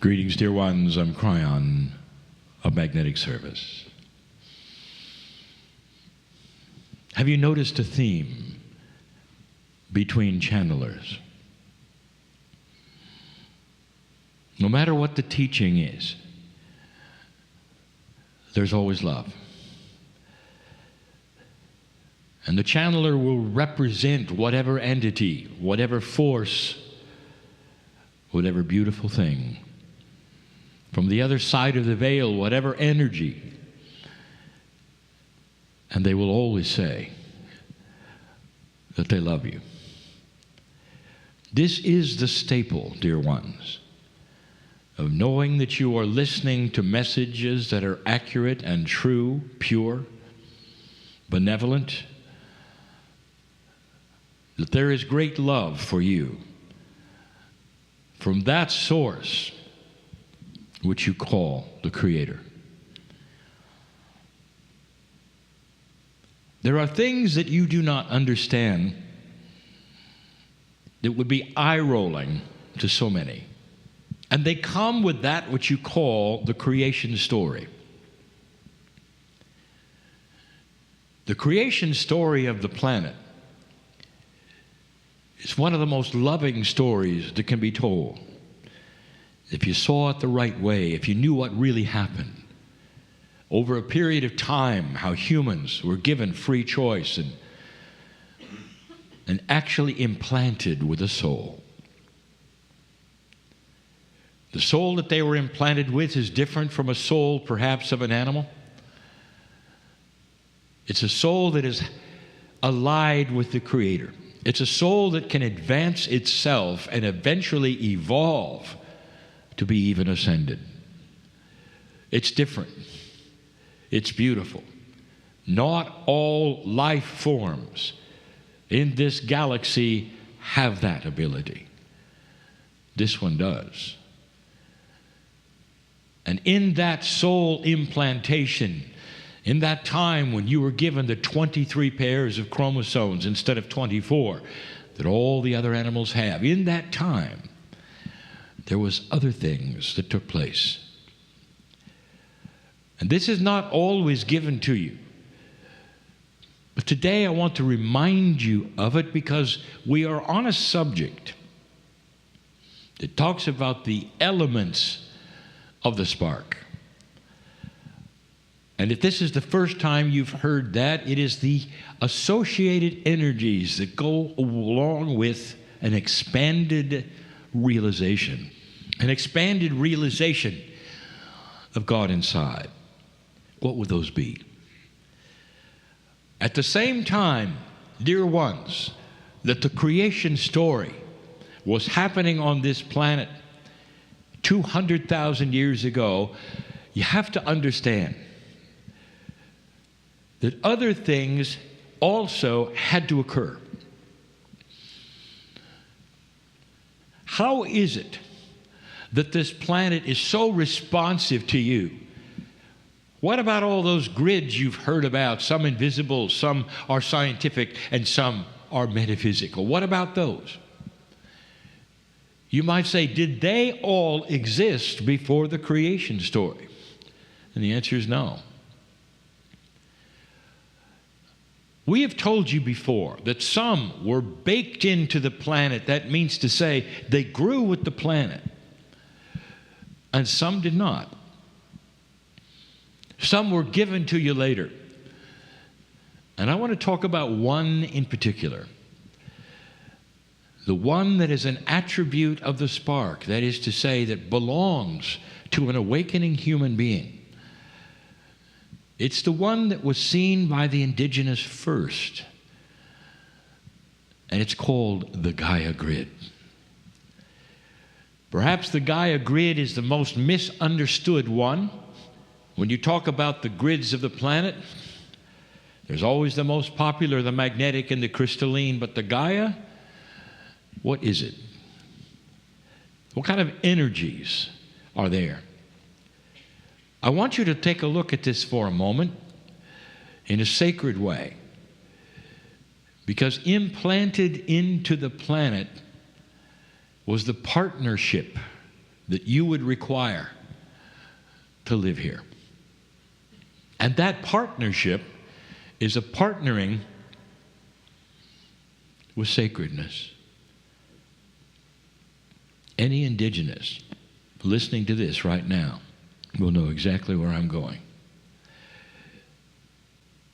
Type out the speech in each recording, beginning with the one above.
Greetings, dear ones. I'm Kryon of Magnetic Service. Have you noticed a theme between channelers? No matter what the teaching is, there's always love. And the channeler will represent whatever entity, whatever force, whatever beautiful thing. From the other side of the veil, whatever energy. And they will always say that they love you. This is the staple, dear ones, of knowing that you are listening to messages that are accurate and true, pure, benevolent, that there is great love for you from that source which you call the Creator. There are things that you do not understand that would be eye-rolling to so many. And they come with that which you call the creation story. The creation story of the planet is one of the most loving stories that can be told. If you saw it the right way, if you knew what really happened, over a period of time, how humans were given free choice and actually implanted with a soul. The soul that they were implanted with is different from a soul perhaps of an animal. It's a soul that is allied with the Creator. It's a soul that can advance itself and eventually evolve to be even ascended. It's different. It's beautiful. Not all life forms in this galaxy have that ability. This one does. And in that soul implantation, in that time when you were given the 23 pairs of chromosomes instead of 24 that all the other animals have, in that time, there was other things that took place. And this is not always given to you. But today I want to remind you of it because we are on a subject that talks about the elements of the spark. And if this is the first time you've heard that, it is the associated energies that go along with an expanded realization of God inside. What would those be? At the same time, dear ones, that the creation story was happening on this planet 200,000 years ago, you have to understand that other things also had to occur. How is it that this planet is so responsive to you? What about all those grids you've heard about? Some invisible, some are scientific, and some are metaphysical. What about those? You might say, did they all exist before the creation story? And the answer is no. We have told you before that some were baked into the planet. That means to say they grew with the planet. And some did not. Some were given to you later. And I want to talk about one in particular. The one that is an attribute of the spark. That is to say, that belongs to an awakening human being. It's the one that was seen by the indigenous first. And it's called the Gaia Grid. Perhaps the Gaia Grid is the most misunderstood one. When you talk about the grids of the planet, there's always the most popular, the magnetic and the crystalline, but the Gaia, what is it? What kind of energies are there? I want you to take a look at this for a moment in a sacred way, because implanted into the planet was the partnership that you would require to live here. And that partnership is a partnering with sacredness. Any indigenous listening to this right now will know exactly where I'm going.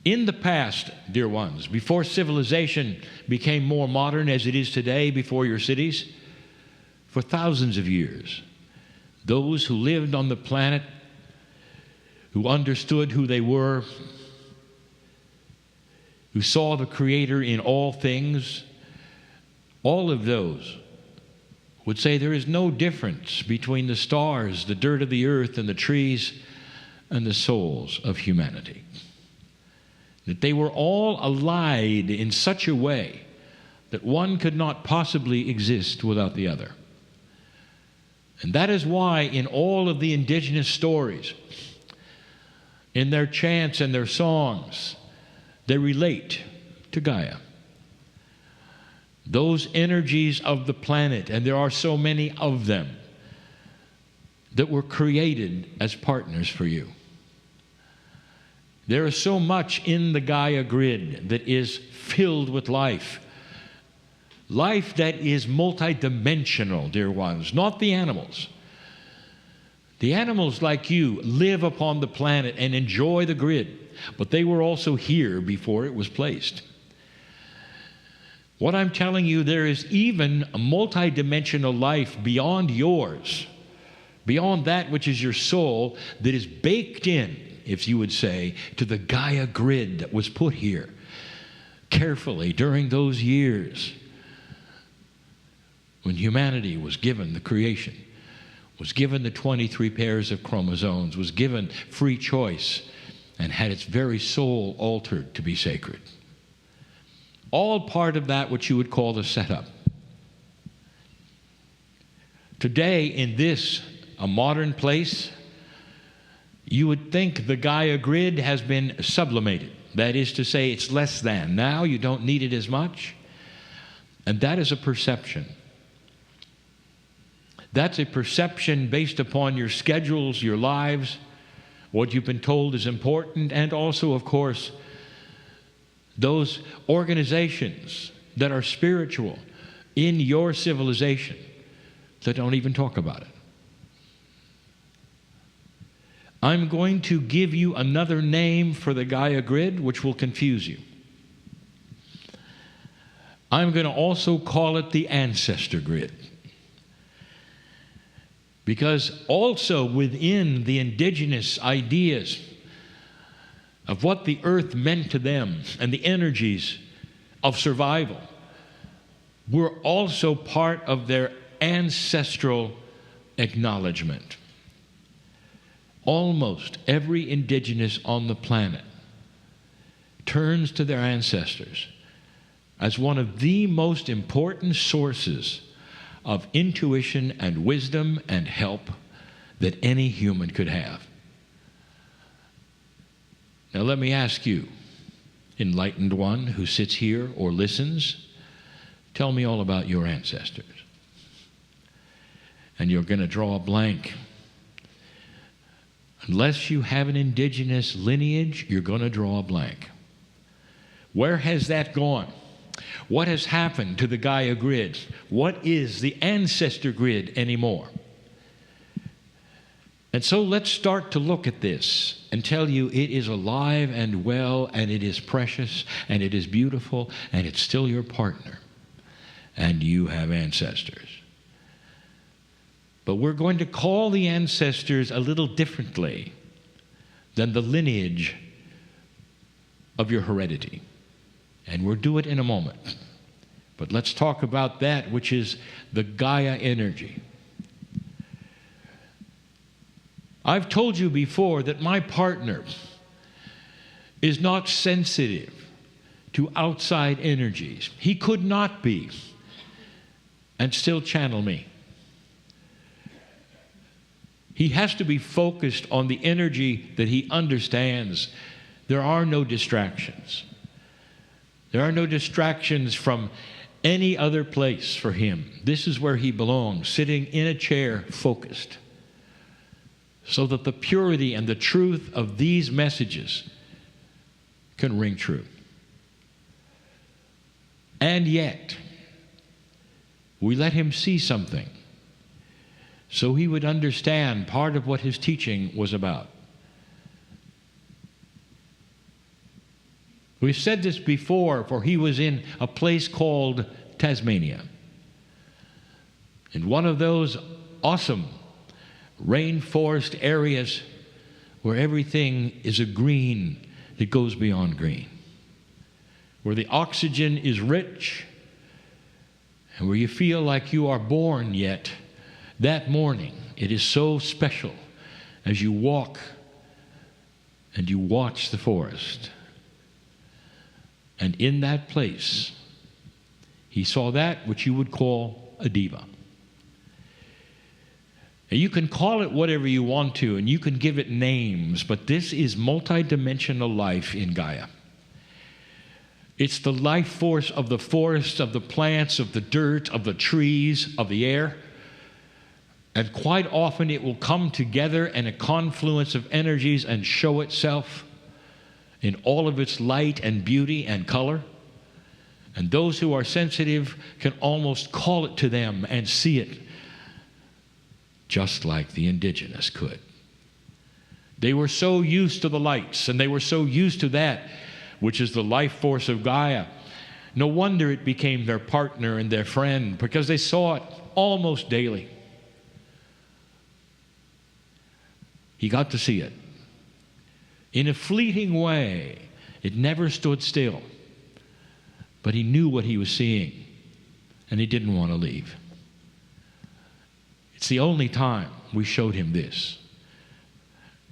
In the past, dear ones, before civilization became more modern as it is today before your cities, for thousands of years, those who lived on the planet, who understood who they were, who saw the Creator in all things, all of those would say there is no difference between the stars, the dirt of the earth, and the trees, and the souls of humanity. That they were all allied in such a way that one could not possibly exist without the other. And that is why in all of the indigenous stories, in their chants and their songs, they relate to Gaia. Those energies of the planet, and there are so many of them, that were created as partners for you. There is so much in the Gaia Grid that is filled with life. Life that is multidimensional, dear ones, not the animals. The animals like you live upon the planet and enjoy the grid, but they were also here before it was placed. What I'm telling you, there is even a multidimensional life beyond yours, beyond that which is your soul, that is baked in, if you would say, to the Gaia Grid that was put here carefully during those years when humanity was given the creation, was given the 23 pairs of chromosomes, was given free choice, and had its very soul altered to be sacred. All part of that which you would call the setup. Today, in this, a modern place, you would think the Gaia Grid has been sublimated. That is to say, it's less than. Now you don't need it as much. And that is a perception. That's a perception based upon your schedules, your lives, what you've been told is important, and also, of course, those organizations that are spiritual in your civilization that don't even talk about it. I'm going to give you another name for the Gaia Grid, which will confuse you. I'm going to also call it the ancestor grid. Because also within the indigenous ideas of what the earth meant to them and the energies of survival were also part of their ancestral acknowledgement. Almost every indigenous on the planet turns to their ancestors as one of the most important sources of intuition and wisdom and help that any human could have. Now let me ask you, enlightened one who sits here or listens, tell me all about your ancestors. And you're going to draw a blank. Unless you have an indigenous lineage, you're going to draw a blank. Where has that gone? What has happened to the Gaia Grid? What is the ancestor grid anymore? And so let's start to look at this and tell you it is alive and well, and it is precious, and it is beautiful, and it's still your partner. And you have ancestors. But we're going to call the ancestors a little differently than the lineage of your heredity. And we'll do it in a moment. But let's talk about that which is the Gaia energy. I've told you before that my partner is not sensitive to outside energies. He could not be and still channel me. He has to be focused on the energy that he understands. There are no distractions. There are no distractions from any other place for him. This is where he belongs, sitting in a chair, focused, so that the purity and the truth of these messages can ring true. And yet, we let him see something so he would understand part of what his teaching was about. We've said this before, for he was in a place called Tasmania, in one of those awesome rainforest areas where everything is a green that goes beyond green, where the oxygen is rich, and where you feel like you are born yet that morning. It is so special as you walk and you watch the forest. And in that place, he saw that which you would call a diva. Now, you can call it whatever you want to, and you can give it names, but this is multidimensional life in Gaia. It's the life force of the forests, of the plants, of the dirt, of the trees, of the air. And quite often it will come together in a confluence of energies and show itself in all of its light and beauty and color. And those who are sensitive can almost call it to them and see it, just like the indigenous could. They were so used to the lights, and they were so used to that, which is the life force of Gaia. No wonder it became their partner and their friend, because they saw it almost daily. He got to see it. In a fleeting way, it never stood still. But he knew what he was seeing, and he didn't want to leave. It's the only time we showed him this.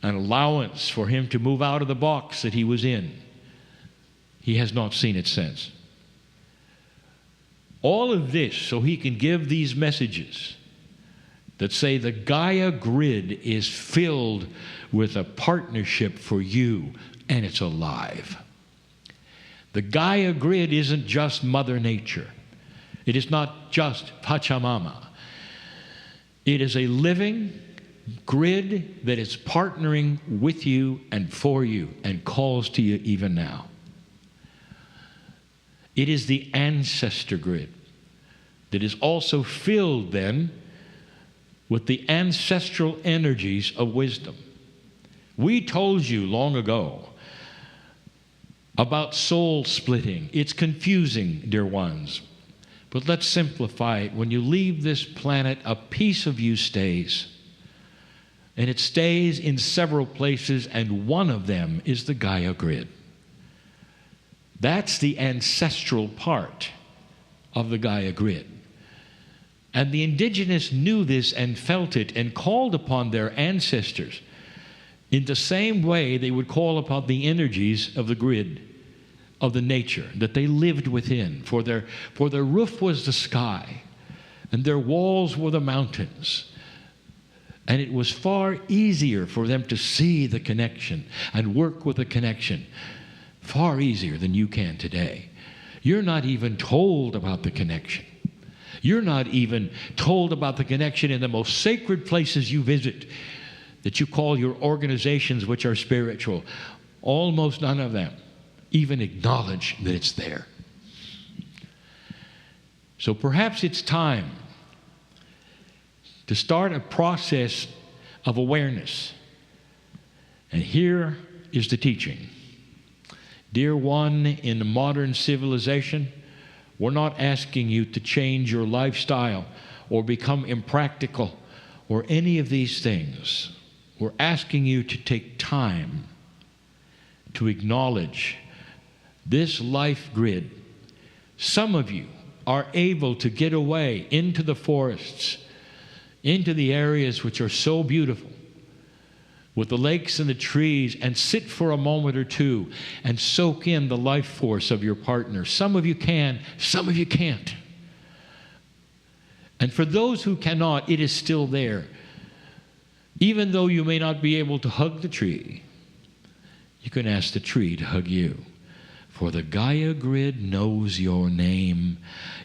An allowance for him to move out of the box that he was in. He has not seen it since. All of this so he can give these messages that say the Gaia Grid is filled with a partnership for you, and it's alive. The Gaia Grid isn't just Mother Nature. It is not just Pachamama. It is a living grid that is partnering with you and for you and calls to you even now. It is the ancestor grid that is also filled then with the ancestral energies of wisdom. We told you long ago about soul splitting. It's confusing, dear ones. But let's simplify it. When you leave this planet, a piece of you stays. And it stays in several places, and one of them is the Gaia Grid. That's the ancestral part of the Gaia Grid. And the indigenous knew this and felt it and called upon their ancestors in the same way they would call upon the energies of the grid, of the nature that they lived within. For their roof was the sky, and their walls were the mountains. And it was far easier for them to see the connection and work with the connection. Far easier than you can today. You're not even told about the connection. You're not even told about the connection in the most sacred places you visit, that you call your organizations which are spiritual. Almost none of them even acknowledge that it's there. So perhaps it's time to start a process of awareness. And here is the teaching. Dear one, in the modern civilization, we're not asking you to change your lifestyle or become impractical or any of these things. We're asking you to take time to acknowledge this life grid. Some of you are able to get away into the forests, into the areas which are so beautiful, with the lakes and the trees, and sit for a moment or two and soak in the life force of your partner. Some of you can, some of you can't. And for those who cannot, it is still there. Even though you may not be able to hug the tree, you can ask the tree to hug you. For the Gaia Grid knows your name.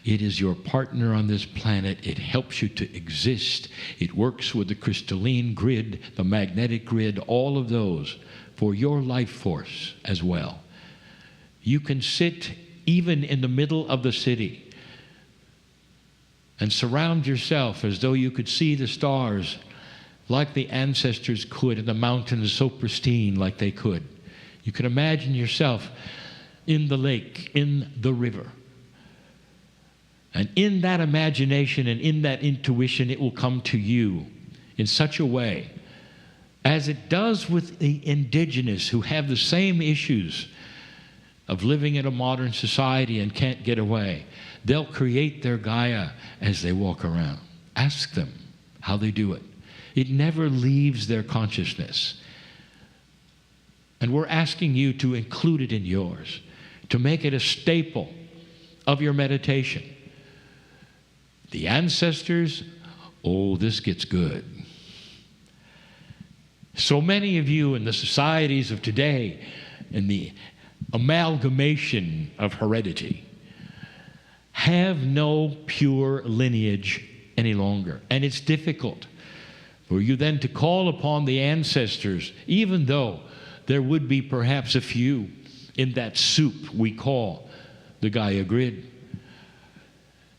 It is your partner on this planet. It helps you to exist. It works with the crystalline grid, the magnetic grid, all of those for your life force as well. You can sit even in the middle of the city and surround yourself as though you could see the stars like the ancestors could, and the mountains so pristine like they could. You can imagine yourself in the lake, in the river. And in that imagination and in that intuition, it will come to you in such a way as it does with the indigenous who have the same issues of living in a modern society and can't get away. They'll create their Gaia as they walk around. Ask them how they do it. It never leaves their consciousness. And we're asking you to include it in yours, to make it a staple of your meditation. The ancestors, oh, this gets good. So many of you in the societies of today, in the amalgamation of heredity, have no pure lineage any longer. And it's difficult for you then to call upon the ancestors, even though there would be perhaps a few in that soup we call the Gaia Grid.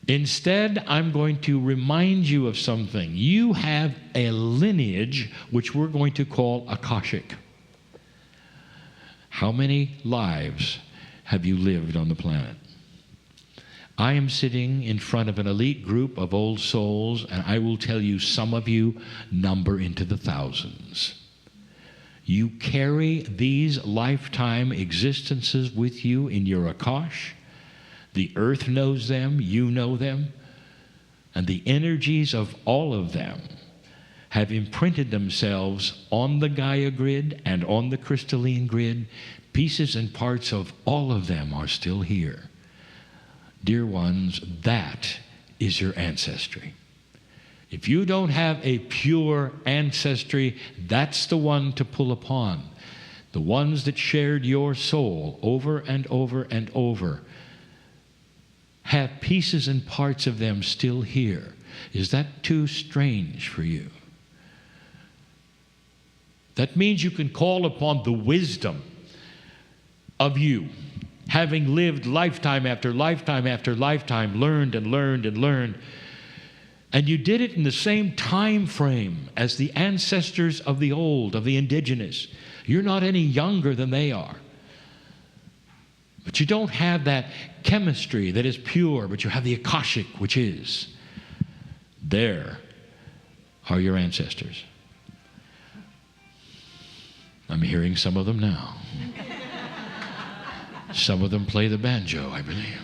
Instead, I'm going to remind you of something. You have a lineage which we're going to call Akashic. How many lives have you lived on the planet? I am sitting in front of an elite group of old souls, and I will tell you, some of you number into the thousands. You carry these lifetime existences with you in your Akash. The earth knows them, you know them, and the energies of all of them have imprinted themselves on the Gaia Grid and on the Crystalline Grid. Pieces and parts of all of them are still here. Dear ones, that is your ancestry. If you don't have a pure ancestry, that's the one to pull upon. The ones that shared your soul over and over and over have pieces and parts of them still here. Is that too strange for you? That means you can call upon the wisdom of you, having lived lifetime after lifetime after lifetime, learned and learned and learned. And you did it in the same time frame as the ancestors of the old, of the indigenous. You're not any younger than they are. But you don't have that chemistry that is pure, but you have the Akashic, which is. There are your ancestors. I'm hearing some of them now. Some of them play the banjo, I believe.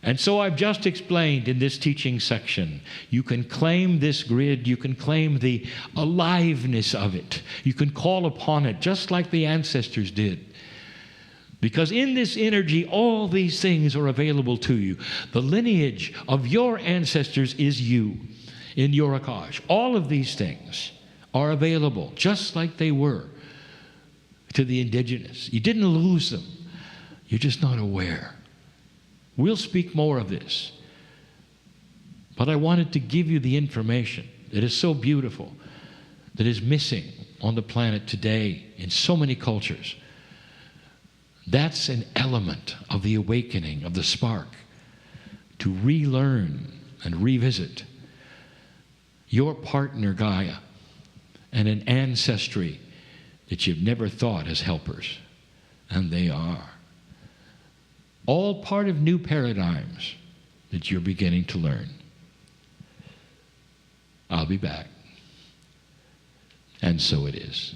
And so I've just explained in this teaching section, you can claim this grid, you can claim the aliveness of it. You can call upon it just like the ancestors did. Because in this energy, all these things are available to you. The lineage of your ancestors is you in your Akash. All of these things are available just like they were to the indigenous. You didn't lose them. You're just not aware. We'll speak more of this. But I wanted to give you the information that is so beautiful, that is missing on the planet today in so many cultures. That's an element of the awakening, of the spark, to relearn and revisit your partner Gaia and an ancestry that you've never thought as helpers. And they are. All part of new paradigms that you're beginning to learn. I'll be back. And so it is.